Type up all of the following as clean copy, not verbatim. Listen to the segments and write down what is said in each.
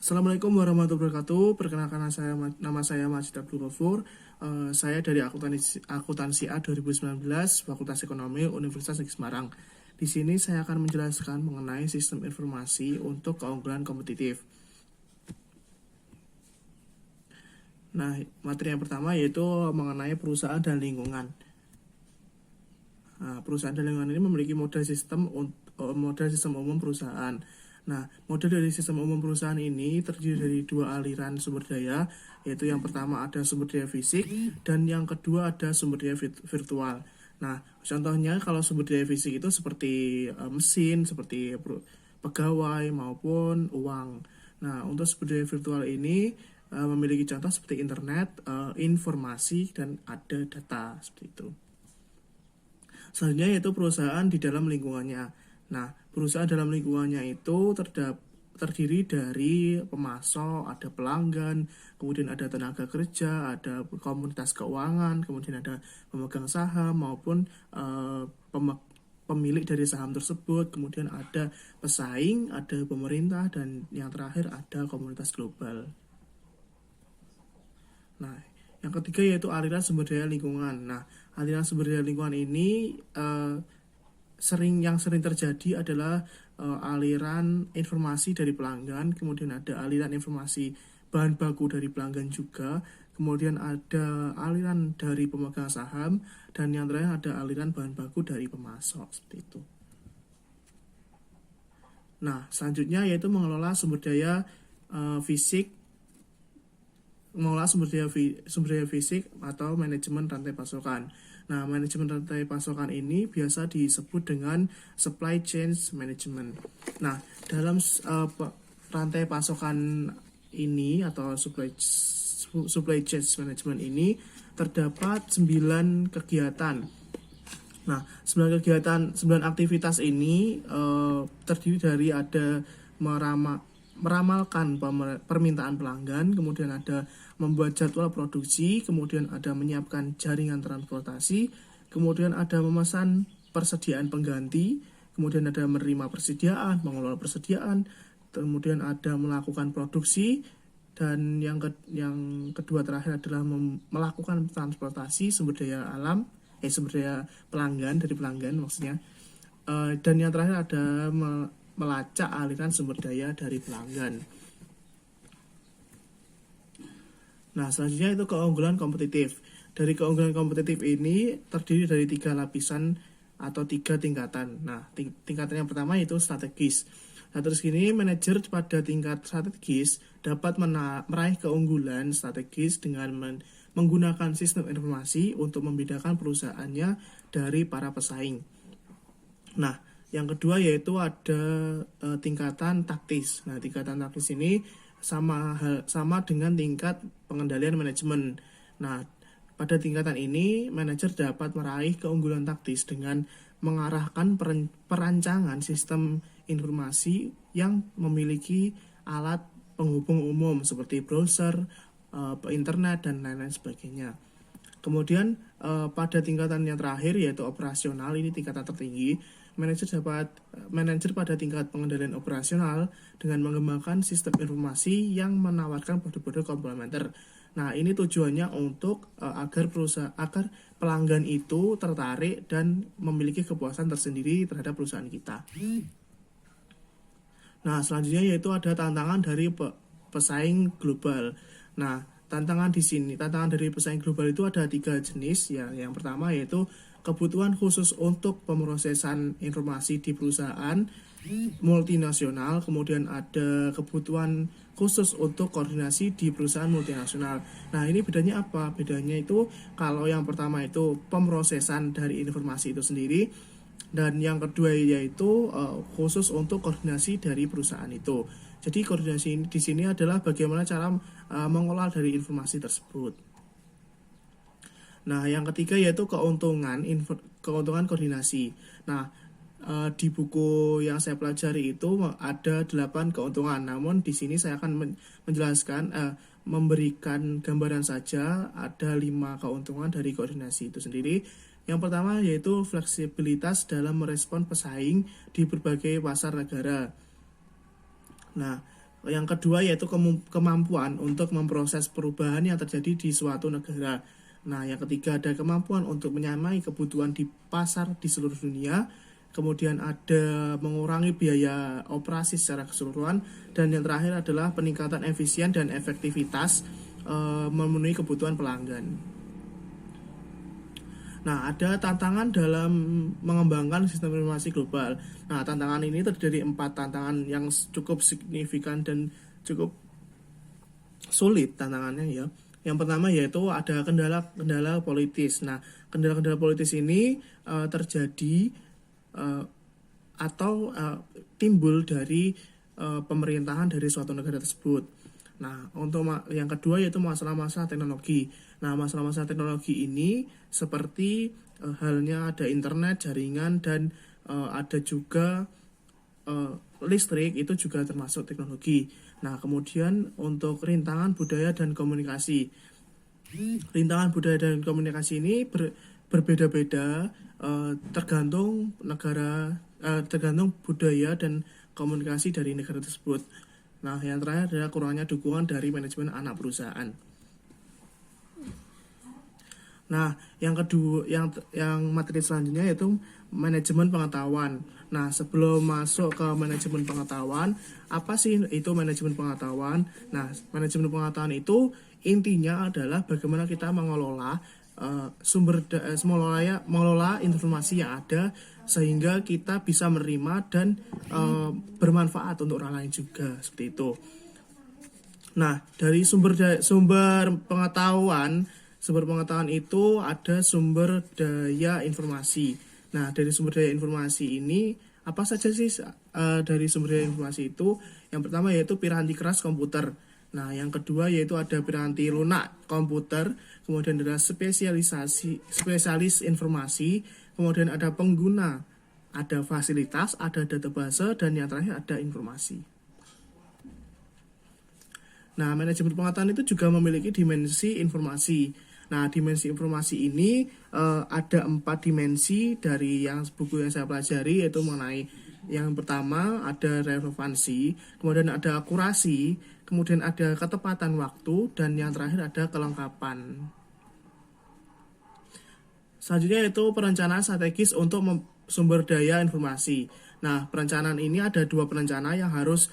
Assalamualaikum warahmatullahi wabarakatuh. Perkenalkan nama saya Majid Abdul Ghafur. Saya dari Akuntansi A 2019, Fakultas Ekonomi Universitas Negeri Semarang. Di sini saya akan menjelaskan mengenai sistem informasi untuk keunggulan kompetitif. Nah, materi yang pertama yaitu mengenai perusahaan dan lingkungan. Nah, perusahaan dan lingkungan ini memiliki model sistem umum perusahaan. Nah, model dari sistem umum perusahaan ini terdiri dari dua aliran sumber daya, yaitu yang pertama ada sumber daya fisik dan yang kedua ada sumber daya virtual. Nah, contohnya kalau sumber daya fisik itu seperti mesin, seperti pegawai maupun uang. Nah, untuk sumber daya virtual ini memiliki contoh seperti internet, informasi, dan ada data seperti itu. Selanjutnya yaitu perusahaan di dalam lingkungannya. Nah, perusahaan dalam lingkungannya itu terdiri dari pemasok, ada pelanggan, kemudian ada tenaga kerja, ada komunitas keuangan, kemudian ada pemegang saham maupun pemilik dari saham tersebut, kemudian ada pesaing, ada pemerintah, dan yang terakhir ada komunitas global. Nah, yang ketiga yaitu aliran sumber daya lingkungan. Nah, aliran sumber daya lingkungan ini yang sering terjadi adalah aliran informasi dari pelanggan, kemudian ada aliran informasi bahan baku dari pelanggan juga, kemudian ada aliran dari pemegang saham, dan yang terakhir ada aliran bahan baku dari pemasok, seperti itu. Nah, selanjutnya yaitu mengelola sumber daya fisik, mengelola sumber daya fisik atau manajemen rantai pasokan. Nah, manajemen rantai pasokan ini biasa disebut dengan supply chain management. Nah, dalam rantai pasokan ini atau supply chain management ini terdapat 9 kegiatan. Nah, 9 aktivitas ini terdiri dari ada meramalkan permintaan pelanggan, kemudian ada membuat jadwal produksi, kemudian ada menyiapkan jaringan transportasi, kemudian ada memesan persediaan pengganti, kemudian ada menerima persediaan, mengelola persediaan, kemudian ada melakukan produksi, dan yang kedua terakhir adalah melakukan transportasi sumber daya sumber daya dari pelanggan maksudnya, dan yang terakhir ada melacak aliran sumber daya dari pelanggan. Nah, selanjutnya itu keunggulan kompetitif. Dari keunggulan kompetitif ini terdiri dari 3 lapisan atau 3 tingkatan. Nah, tingkatan yang pertama itu strategis. Nah, terus ini manajer pada tingkat strategis dapat meraih keunggulan strategis dengan menggunakan sistem informasi untuk membedakan perusahaannya dari para pesaing. Nah, yang kedua yaitu ada tingkatan taktis. Nah, tingkatan taktis ini sama dengan tingkat pengendalian manajemen. Nah, pada tingkatan ini manajer dapat meraih keunggulan taktis dengan mengarahkan perancangan sistem informasi yang memiliki alat penghubung umum seperti browser, internet, dan lain-lain sebagainya. Kemudian pada tingkatan yang terakhir yaitu operasional, ini tingkatan tertinggi, manajer pada tingkat pengendalian operasional dengan mengembangkan sistem informasi yang menawarkan produk-produk komplementer. Nah, ini tujuannya untuk agar pelanggan itu tertarik dan memiliki kepuasan tersendiri terhadap perusahaan kita. Nah, selanjutnya yaitu ada tantangan dari pesaing global. Nah, tantangan dari pesaing global itu ada 3 jenis ya. Yang pertama yaitu kebutuhan khusus untuk pemrosesan informasi di perusahaan multinasional, kemudian ada kebutuhan khusus untuk koordinasi di perusahaan multinasional. Nah, ini bedanya apa? Bedanya itu kalau yang pertama itu pemrosesan dari informasi itu sendiri, dan yang kedua yaitu khusus untuk koordinasi dari perusahaan itu. Jadi koordinasi di sini adalah bagaimana cara mengolah dari informasi tersebut. Nah, yang ketiga yaitu keuntungan koordinasi. Nah, di buku yang saya pelajari itu ada 8 keuntungan. Namun di sini saya akan menjelaskan memberikan gambaran saja, ada 5 keuntungan dari koordinasi itu sendiri. Yang pertama yaitu fleksibilitas dalam merespon pesaing di berbagai pasar negara. Nah, Yang kedua yaitu kemampuan untuk memproses perubahan yang terjadi di suatu negara. Nah, yang ketiga ada kemampuan untuk menyamai kebutuhan di pasar di seluruh dunia. Kemudian ada mengurangi biaya operasi secara keseluruhan. Dan yang terakhir adalah peningkatan efisien dan efektivitas memenuhi kebutuhan pelanggan. Nah, ada tantangan dalam mengembangkan sistem informasi global. Nah, tantangan ini terdiri dari 4 tantangan yang cukup signifikan dan cukup sulit tantangannya ya. Yang pertama yaitu ada kendala-kendala politis. Nah, kendala-kendala politis ini terjadi atau timbul dari pemerintahan dari suatu negara tersebut. Nah, untuk yang kedua yaitu masalah-masalah teknologi. Nah, masalah-masalah teknologi ini seperti halnya ada internet, jaringan, dan ada juga listrik, itu juga termasuk teknologi. Nah, kemudian untuk rintangan budaya dan komunikasi. Rintangan budaya dan komunikasi ini berbeda-beda tergantung negara, tergantung budaya dan komunikasi dari negara tersebut. Nah, yang terakhir adalah kurangnya dukungan dari manajemen anak perusahaan. Nah, yang kedua, yang materi selanjutnya yaitu manajemen pengetahuan. Nah, sebelum masuk ke manajemen pengetahuan, apa sih itu manajemen pengetahuan? Nah, manajemen pengetahuan itu intinya adalah bagaimana kita mengelola mengelola informasi yang ada sehingga kita bisa menerima dan bermanfaat untuk orang lain juga, seperti itu. Nah, dari sumber pengetahuan itu ada sumber daya informasi. Nah, dari sumber daya informasi ini apa saja sih dari sumber daya informasi itu? Yang pertama yaitu piranti keras komputer. Nah, yang kedua yaitu ada piranti lunak komputer, kemudian ada spesialis informasi, kemudian ada pengguna, ada fasilitas, ada database, dan yang terakhir ada informasi. Nah, manajemen pengetahuan itu juga memiliki dimensi informasi. Nah, dimensi informasi ini ada 4 dimensi dari yang buku yang saya pelajari, yaitu mengenai yang pertama ada relevansi, kemudian ada akurasi, kemudian ada ketepatan waktu, dan yang terakhir ada kelengkapan. Selanjutnya yaitu perencanaan strategis untuk sumber daya informasi. Nah, perencanaan ini ada 2 perencana yang harus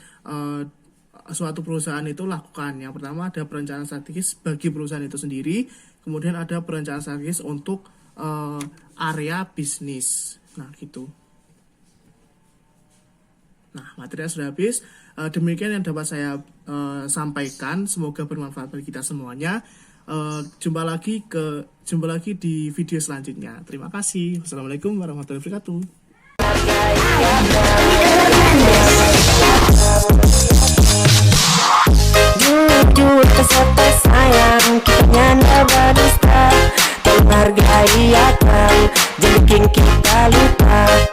suatu perusahaan itu lakukan. Yang pertama ada perencanaan strategis bagi perusahaan itu sendiri, kemudian ada perencanaan strategis untuk area bisnis. Nah, gitu. Nah, materinya sudah habis. Demikian yang dapat saya sampaikan. Semoga bermanfaat bagi kita semuanya. Jumpa lagi di video selanjutnya. Terima kasih. Wassalamualaikum warahmatullahi wabarakatuh. Jujur kesata sayang, kita ndak berdusta, menghargai akal, jadi kita lupa.